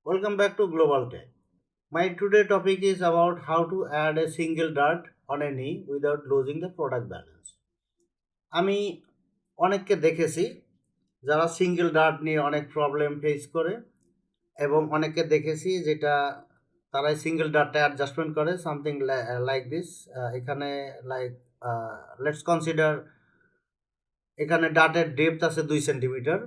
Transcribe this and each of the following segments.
Welcome back to Global Tech. My today topic is about how to add a single dart on a knee without losing the product balance. আমি অনেককে দেখেছি যারা single dirt নিয়ে অনেক problem face করে এবং অনেককে দেখেছি যেটা তারাই সিঙ্গেল ডার্টে অ্যাডজাস্টমেন্ট করে সামথিং লাইক দিস। এখানে লাইক লেটস কনসিডার এখানে ডার্টের ডেপথ আছে 2 সেন্টিমিটার।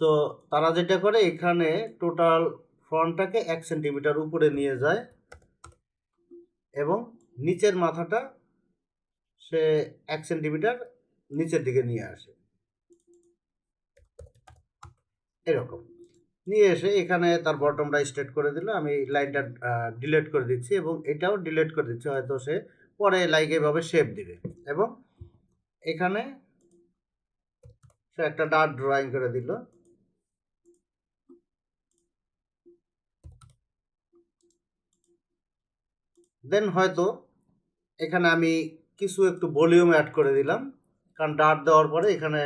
সো তারা যেটা করে এখানে টোটাল ফ্রন্টটাকে 1 সেন্টিমিটার উপরে নিয়ে যায় এবং নিচের মাথাটা সে 1 সেন্টিমিটার নিচের দিকে নিয়ে আসে, এরকম নিয়ে এসে এখানে তার বটমটা স্ট্রেট করে দিল। আমি লাইনটা ডিলিট করে দিচ্ছি এবং এটাও ডিলিট করে দিচ্ছি, হয়তো সে পরে লাইক এভাবে শেপ দিবে এবং এখানে সে একটা ডার্ট ড্রয়িং করে দিল। দেন হয়তো এখানে আমি কিছু একটু ভলিউম অ্যাড করে দিলাম, কারণ ডার্ট দেওয়ার পরে এখানে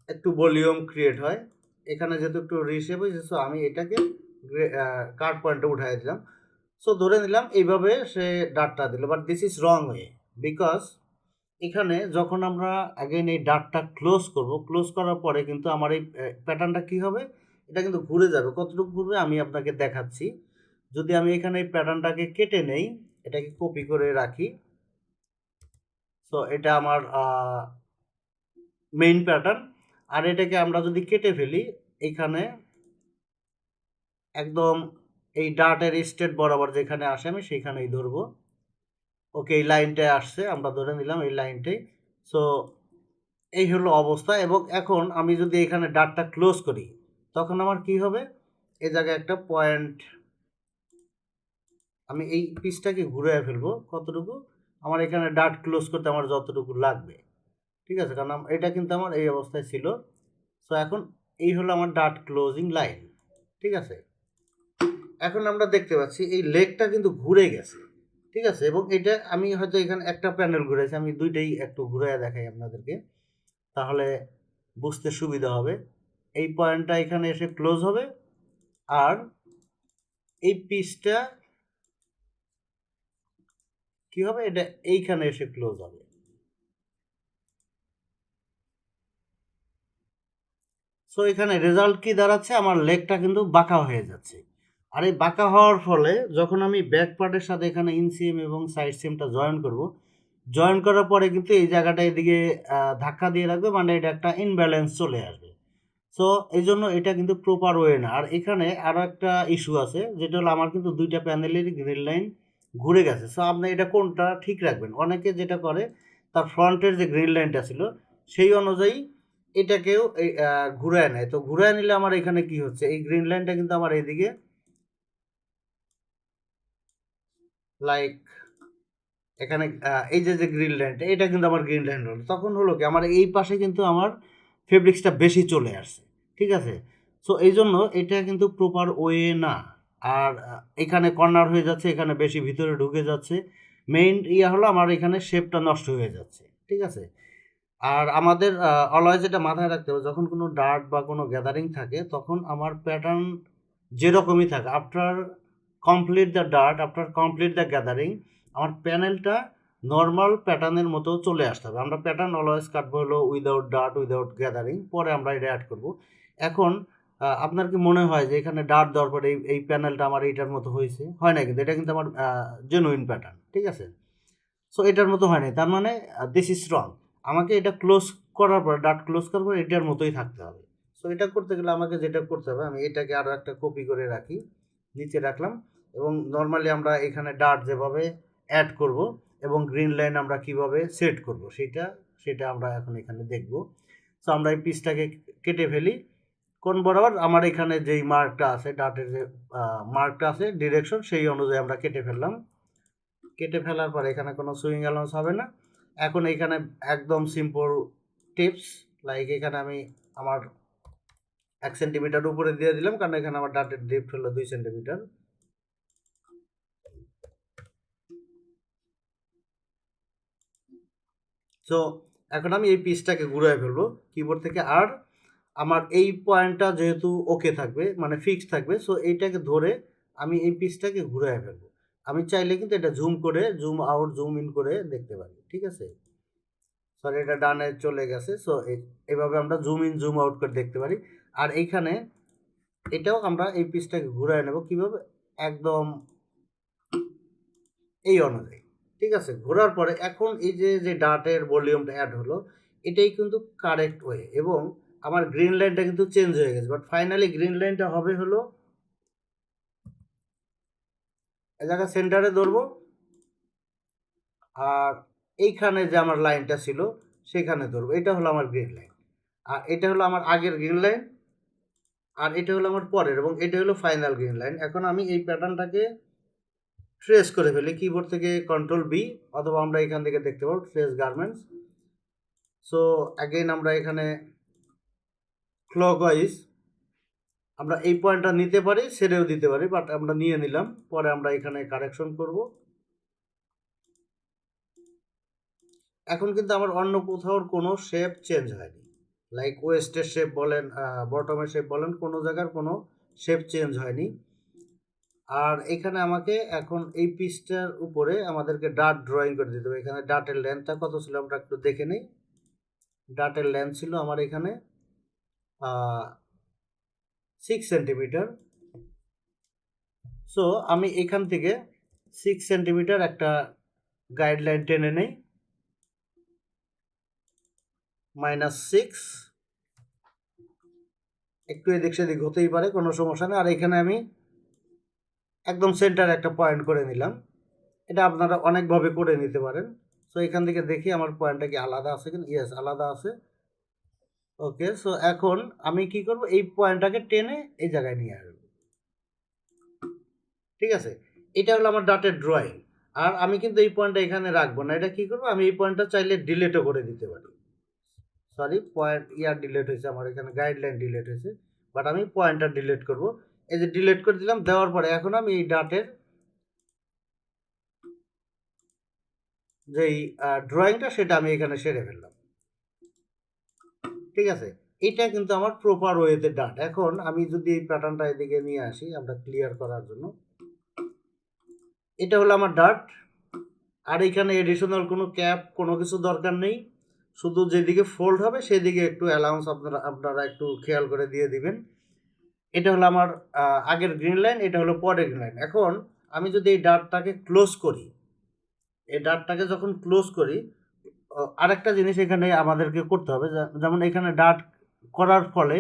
একটু ভলিউম ক্রিয়েট হয়। এখানে যেহেতু একটু রিশেপ হয়েছে, সো আমি এটাকে কার্ড পয়েন্টে উঠাই দিলাম। সো ধরে নিলাম এইভাবে সে ডার্টটা দিল, but this is wrong way, because এখানে যখন আমরা অ্যাগেন এই ডার্টটা ক্লোজ করব, ক্লোজ করার পরে কিন্তু আমার এই প্যাটার্নটা কী হবে, এটা কিন্তু ঘুরে যাবে। কতটুকু ঘুরবে আমি আপনাকে দেখাচ্ছি। যদি আমি এখানে এই প্যাটার্নটাকে কেটে নেই, এটাকে কপি করে রাখি, সো এটা আমার মেইন প্যাটার্ন। আর এটাকে আমরা যদি কেটে ফেলি, এখানে একদম এই ডার্টের স্টেট বরাবর যেখানে আসে আমি সেইখানেই ধরবো। ওকে, এই লাইনটায় আসছে, আমরা ধরে নিলাম এই লাইনটাই। সো এই হলো অবস্থা। এবং এখন আমি যদি এখানে ডার্টটা ক্লোজ করি, তখন আমার কি হবে, এই জায়গায় একটা পয়েন্ট, আমি এই পিসটাকে ঘুরে ফেলবো কতটুকু, আমার এখানে ডার্ট ক্লোজ করতে আমার যতটুকু লাগবে, ঠিক আছে, কারণ এটা কিন্তু আমার এই অবস্থায় ছিল। সো এখন এই হলো আমার ডার্ট ক্লোজিং লাইন, ঠিক আছে। এখন আমরা দেখতে পাচ্ছি এই লেগটা কিন্তু ঘুরে গেছে, ঠিক আছে, এবং এটা আমি হয়তো এখানে একটা প্যানেল ঘুরেছি, আমি দুইটাই একটু ঘুরে দেখাই আপনাদেরকে, তাহলে বুঝতে সুবিধা হবে। এই পয়েন্টটা এখানে এসে ক্লোজ হবে, আর এই পিসটা কি হবে, এটা এইখানে এসে ক্লোজ হবে। সো এখানে রেজাল্ট কি দাঁড়াচ্ছে, আমার লেগটা কিন্তু বাঁকা হয়ে যাচ্ছে। আর এই বাঁকা হওয়ার ফলে যখন আমি ব্যাক পার্টের সাথে এখানে ইনসিএম এবং সাইড সিমটা জয়েন করব, জয়েন করার পরে কিন্তু এই জায়গাটা এদিকে ধাক্কা দিয়ে রাখবে, মানে এটা একটা ইনব্যালেন্স চলে আসবে। সো এই জন্য এটা কিন্তু প্রপার ওয়ে না। আর এখানে আরও একটা ইস্যু আছে, যেটা হলো আমার কিন্তু দুইটা প্যানেলেরই গ্রিন লাইন ঘুরে গেছে। সো আপনি এটা কোনটা ঠিক রাখবেন। অনেকে যেটা করে, তার ফ্রন্টের যে গ্রিন লাইনটা ছিল সেই অনুযায়ী এটাকেও এই ঘুরায় নেয়। তো ঘুরায় নিলে আমার এখানে কি হচ্ছে, এই গ্রিন লাইনটা কিন্তু আমার এইদিকে লাইক এখানে এই যে যে গ্রিন লাইনটা, এটা কিন্তু আমার গ্রিন লাইন হলো। তখন হলো কি, আমার এই পাশে কিন্তু আমার ফেব্রিক্সটা বেশি চলে আসছে, ঠিক আছে। সো এই জন্য এটা কিন্তু প্রপার ওয়ে না। আর এখানে কর্নার হয়ে যাচ্ছে, এখানে বেশি ভিতরে ঢুকে যাচ্ছে। মেইন ইয়া হলো আমার এখানে শেপটা নষ্ট হয়ে যাচ্ছে, ঠিক আছে। আর আমাদের অলওয়েজ এটা মাথায় রাখতে হবে, যখন কোনো ডার্ট বা কোনো গ্যাদারিং থাকে, তখন আমার প্যাটার্ন যেরকমই থাকে, after complete the dart, after complete the gathering, আমার প্যানেলটা নর্মাল প্যাটার্নের মতো চলে আসতে হবে। আমরা প্যাটার্ন অলওয়েজ কাটবো হলো উইদাউট ডার্ট, উইদাউট গ্যাদারিং, পরে আমরা এটা অ্যাড করব। এখন আপনার কি মনে হয় যে এখানে ডার্ট দেওয়ার পরে এই প্যানেলটা আমার এইটার মতো হয়েছে? হয় না, কিন্তু এটা কিন্তু আমার জেনুইন প্যাটার্ন, ঠিক আছে। সো এটার মতো হয় নাই, তার মানে দিস ইজ রং। আমাকে এটা ক্লোজ করার পর, ডাট ক্লোজ করার পর এটার মতোই থাকতে হবে। সো এটা করতে গেলে আমাকে যেটা করতে হবে, আমি এটাকে আরও একটা কপি করে রাখি, নিচে রাখলাম, এবং নর্মালি আমরা এখানে ডাট যেভাবে অ্যাড করব এবং গ্রিন লাইন আমরা কিভাবে সেট করব, সেটা সেটা আমরা এখন এখানে দেখব। সো আমরা এই পিসটাকে কেটে ফেলি। কোন বরাবর আমার এখানে যেই মার্কটা আছে, ডাটের যে মার্কটা আছে ডিরেকশন, সেই অনুযায়ী আমরা কেটে ফেললাম। কেটে ফেলার পর এখানে কোনো সুইং অ্যালাউন্স হবে না। এখন এখানে একদম সিম্পল টিপস, লাইক এখানে আমি আমার 1 সেন্টিমিটার উপরে দিয়ে দিলাম, কারণ এখানে আমার ডাটের ডেপথ হলো 2 সেন্টিমিটার। সো এখন আমি এই পিসটাকে ঘুরাই ফেলবো কিবোর্ড থেকে। আর আমার এই পয়েন্টটা যেহেতু ওকে থাকবে মানে ফিক্স থাকবে, সো এইটাকে ধরে আমি এই পিসটাকে ঘুরায় ফেলবো। আমি চাইলে কিন্তু এটা জুম করে জুম আউট জুম ইন করে দেখতে পারি, ঠিক আছে? সরি, এটা ডানে চলে গেছে। সো এভাবে আমরা জুম ইন জুম আউট করে দেখতে পারি। আর এইখানে এটাও আমরা এই পিসটাকে ঘুরায় নেব কিভাবে, একদম এই অনুযায়ী, ঠিক আছে? ঘোরার পরে এখন এই যে যে ডাটের ভলিউমটা অ্যাড হলো, এটাই কিন্তু কারেক্ট ওয়ে, এবং আমার গ্রিন লাইনটা কিন্তু চেঞ্জ হয়ে গেছে, বাট ফাইনালি গ্রিন লাইনটা হবে হলো এই জায়গায় সেন্টারে ধরবো, আর এইখানে যে আমার লাইনটা ছিল সেখানে ধরবো। এটা হলো আমার গ্রিন লাইন, আর এটা হলো আমার আগের গ্রিন লাইন, আর এটা হলো আমার পরের, এবং এটা হলো ফাইনাল গ্রিন লাইন। এখন আমি এই প্যাটার্নটাকে ট্রেস করে ফেলি কিবোর্ড থেকে কন্ট্রোল বি, অথবা আমরা এখান থেকে দেখতে পাবো ট্রেস গার্মেন্টস। সো অ্যাগেইন আমরা এখানে ক্লকওয়াইজ আমরা এই পয়েন্টটা নিতে পারি, ছেড়েও দিতে পারি, বাট আমরা নিয়ে নিলাম। পরে আমরা এখানে কারেকশন করব। এখন কিন্তু আমার অন্য কোথাও কোনো শেপ চেঞ্জ হয়নি, লাইক ওয়েস্টের শেপ বলেন, বটমের শেপ বলেন, কোনো জায়গার কোনো শেপ চেঞ্জ হয়নি। আর এখানে আমাকে এখন এই পিসটার উপরে আমাদেরকে ডাট ড্রয়িং করে দিতে হবে। এখানে ডাটের লেন্থটা কত ছিল আমরা একটু দেখে নিই। ডাটের লেন্থ ছিল আমার এখানে 6 সেন্টিমিটার। সো আমি এখান থেকে 6 সেন্টিমিটার একটা গাইডলাইন টেনে নেই, -6, একটু এদিক সেদিক হতেই পারে, কোনো সমস্যা নেই। আর এখানে আমি একদম সেন্টার একটা পয়েন্ট করে নিলাম। এটা আপনারা অনেকভাবে করে নিতে পারেন। সো এখান থেকে দেখি আমার পয়েন্টটা কি আলাদা আছে কিনা। ইয়েস, আলাদা আছে। ওকে, সো এখন আমি কি করব, এই পয়েন্টটাকে টেনে এই জায়গায় নিয়ে আসবো, ঠিক আছে? এটা হলো আমার ডাটের ড্রয়িং। আর আমি কিন্তু এই পয়েন্টটা এখানে রাখবো না, এটা কি করবো, আমি এই পয়েন্টটা চাইলে ডিলিটও করে দিতে পারি। সরি, পয়েন্ট ডিলিট হয়েছে, আমার এখানে গাইডলাইন ডিলিট হয়েছে, বাট আমি পয়েন্টটা ডিলিট করব। এই যে ডিলিট করে দিলাম, দেওয়ার পরে এখন আমি এই ডাটের যেই ড্রয়িংটা সেটা আমি এখানে সেরে ফেললাম, ঠিক আছে? এটা কিন্তু আমার প্রপার ওয়েতে ডাট। এখন আমি যদি এই প্যাটার্নটা এদিকে নিয়ে আসি আমরা ক্লিয়ার করার জন্য, এটা হলো আমার ডাট। আর এখানে এডিশনাল কোনো ক্যাপ কোনো কিছু দরকার নেই, শুধু যেদিকে ফোল্ড হবে সেদিকে একটু অ্যালাউন্স আপনারা একটু খেয়াল করে দিয়ে দিবেন। এটা হলো আমার আগের গ্রিন লাইন, এটা হলো পরের গ্রিন লাইন। এখন আমি যদি এই ডাটটাকে ক্লোজ করি, এই ডাটটাকে যখন ক্লোজ করি, আরেকটা জিনিস এখানে আমাদেরকে করতে হবে, যেমন এখানে ডাট করার ফলে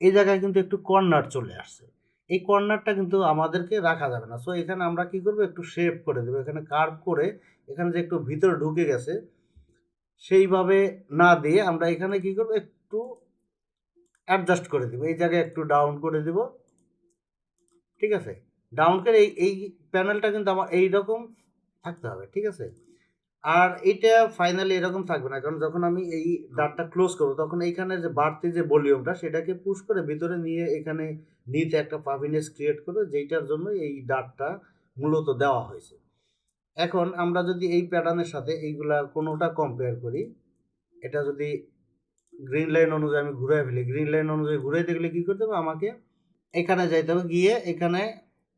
এই জায়গায় কিন্তু একটু কর্নার চলে আসছে। এই কর্নারটা কিন্তু আমাদেরকে রাখা যাবে না। সো এখানে আমরা কি করব, একটু শেপ করে দেবো, এখানে কার্ভ করে, এখানে যে একটু ভিতরে ঢুকে গেছে সেইভাবে না দিয়ে আমরা এখানে কি করব, একটু অ্যাডজাস্ট করে দেবো, এই জায়গায় একটু ডাউন করে দেব, ঠিক আছে? ডাউন করে এই এই প্যানেলটা কিন্তু আমার এইরকম থাকতে হবে, ঠিক আছে? আর এটা ফাইনালি এরকম থাকবে না, কারণ যখন আমি এই ডাটটা ক্লোজ করবো তখন এইখানে যে বাড়তি যে ভলিউমটা সেটাকে পুশ করে ভিতরে নিয়ে এখানে নিতে একটা পাফিনেস ক্রিয়েট করে, যেইটার জন্য এই ডাটটা মূলত দেওয়া হয়েছে। এখন আমরা যদি এই প্যাটার্নের সাথে এইগুলা কোনোটা কম্পেয়ার করি, এটা যদি গ্রিন লাইন অনুযায়ী আমি ঘুরে ফেলি, গ্রিন লাইন অনুযায়ী ঘুরাইতে গেলে কী করতে হবে, আমাকে এখানে যাইতে হবে, গিয়ে এখানে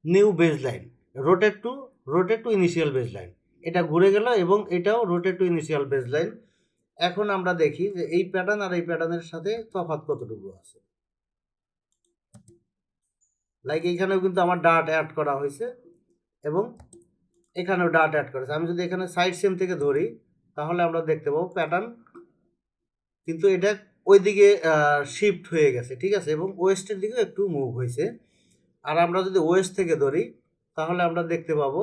new base line, rotate to initial base line, এটা ঘুরে গেল, এবং এটাও rotate to initial base line. এখন আমরা দেখি যে এই প্যাটার্ন আর এই প্যাটার্নের সাথে তফাৎ কতটুকু আছে। লাইক এইখানেও কিন্তু আমার ডাট অ্যাড করা হয়েছে, এবং এখানেও ডাট অ্যাড করেছে। আমি যদি এখানে সাইড সেম থেকে ধরি তাহলে আমরা দেখতে পাবো প্যাটার্ন কিন্তু এটা ওইদিকে শিফট হয়ে গেছে, ঠিক আছে? এবং ওয়েস্টের দিকেও একটু মুভ হয়েছে। আর আমরা যদি ওয়েস্ট থেকে ধরি তাহলে আমরা দেখতে পাবো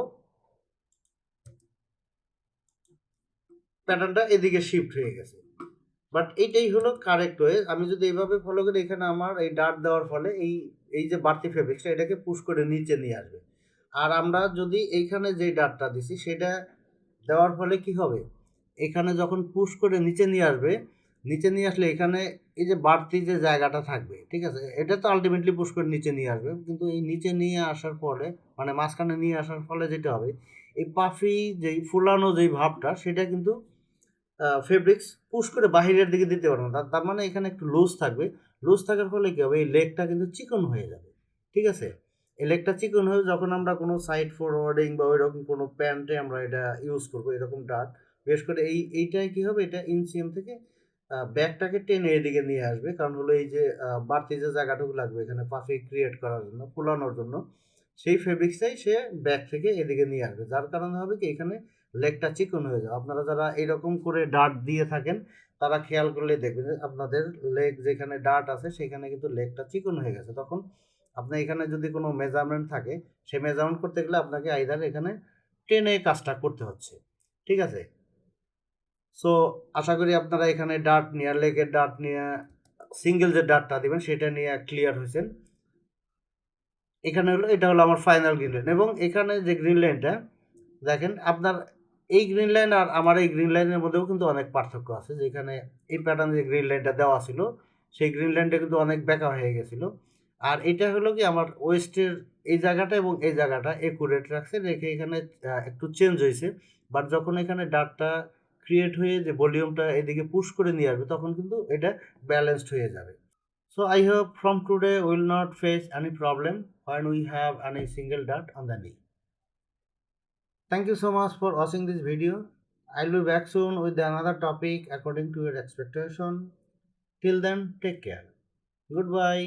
প্যাটার্নটা এদিকে শিফট হয়ে গেছে। বাট এইটাই হলো কারেক্ট ওয়ে। আমি যদি এইভাবে ফলো করি, এখানে আমার এই ডাট দেওয়ার ফলে এই এই যে বাড়তি ফেব্রিক্সটা এটাকে পুশ করে নিচে নিয়ে আসবে। আর আমরা যদি এইখানে যে ডাটটা দিছি সেটা দেওয়ার ফলে কি হবে, এখানে যখন পুশ করে নিচে নিয়ে আসবে, নিচে নিয়ে আসলে এখানে এই যে বাড়তি যে জায়গাটা থাকবে, ঠিক আছে, এটা তো আলটিমেটলি পুশ করে নিচে নিয়ে আসবে, কিন্তু এই নিচে নিয়ে আসার ফলে মানে মাঝখানে নিয়ে আসার ফলে যেটা হবে, এই পাফি যেই ফুলানো যেই ভাবটা সেটা কিন্তু ফেব্রিক্স পুশ করে বাহিরের দিকে দিতে পারবো না। তার মানে এখানে একটু লুজ থাকবে। লুজ থাকার ফলে কী হবে, এই লেগটা কিন্তু চিকন হয়ে যাবে। ঠিক আছে, এই লেগটা চিকন হয়ে যখন আমরা কোনো সাইড ফরওয়ার্ডিং বা ওইরকম কোনো প্যান্টে আমরা এটা ইউজ করবো, এরকম ডাট বিশেষ করে এইটাই কী হবে, এটা ইনসিএম থেকে ব্যাগটাকে টেনে এদিকে নিয়ে আসবে। কারণ হলো এই যে বাড়তি যে জায়গাটুকু লাগবে এখানে পাফি ক্রিয়েট করার জন্য, ফোলানোর জন্য, সেই ফেব্রিক্সটাই সে ব্যাগ থেকে এদিকে নিয়ে আসবে। যার কারণে হবে কি, এখানে লেগটা চিকন হয়ে যাবে। আপনারা যারা এইরকম করে ডাট দিয়ে থাকেন তারা খেয়াল করলে দেখবেন যে আপনাদের লেগ যেখানে ডাট আছে সেখানে কিন্তু লেগটা চিকন হয়ে গেছে। তখন আপনার এখানে যদি কোনো মেজারমেন্ট থাকে, সেই মেজারমেন্ট করতে গেলে আপনাকে আইদার এখানে টেনে কাজটা করতে হচ্ছে। ঠিক আছে, সো আশা করি আপনারা এখানে ডাট নিয়ে, লেগের ডাট নিয়ে, সিঙ্গেল যে ডাটটা দিবেন সেটা নিয়ে ক্লিয়ার হয়েছেন। এখানে হলো, এটা হলো আমার ফাইনাল গ্রিন লাইন। এবং এখানে যে গ্রিন লাইনটা দেখেন, আপনার এই গ্রিন লাইন আর আমার এই গ্রিন লাইনের মধ্যেও কিন্তু অনেক পার্থক্য আছে। যেখানে এই প্যাটার্ন যে গ্রিন লাইনটা দেওয়া ছিল সেই গ্রিন লাইনটা কিন্তু অনেক বেঁকা হয়ে গেছিলো। আর এটা হলো কি, আমার ওয়েস্টের এই জায়গাটা এবং এই জায়গাটা একুরেট রাখছে, রেখে এখানে একটু চেঞ্জ হয়েছে। বাট যখন এখানে ডাটটা ক্রিয়েট হয়ে যে ভলিউমটা এদিকে পুশ করে নিয়ে আসবে তখন কিন্তু এটা ব্যালেন্সড হয়ে যাবে। So I hope from today we will not face any problem when we have any single dot on the knee. Thank you so much for watching this video. I'll be back soon with another topic according to your expectation. Till then, take care. Goodbye.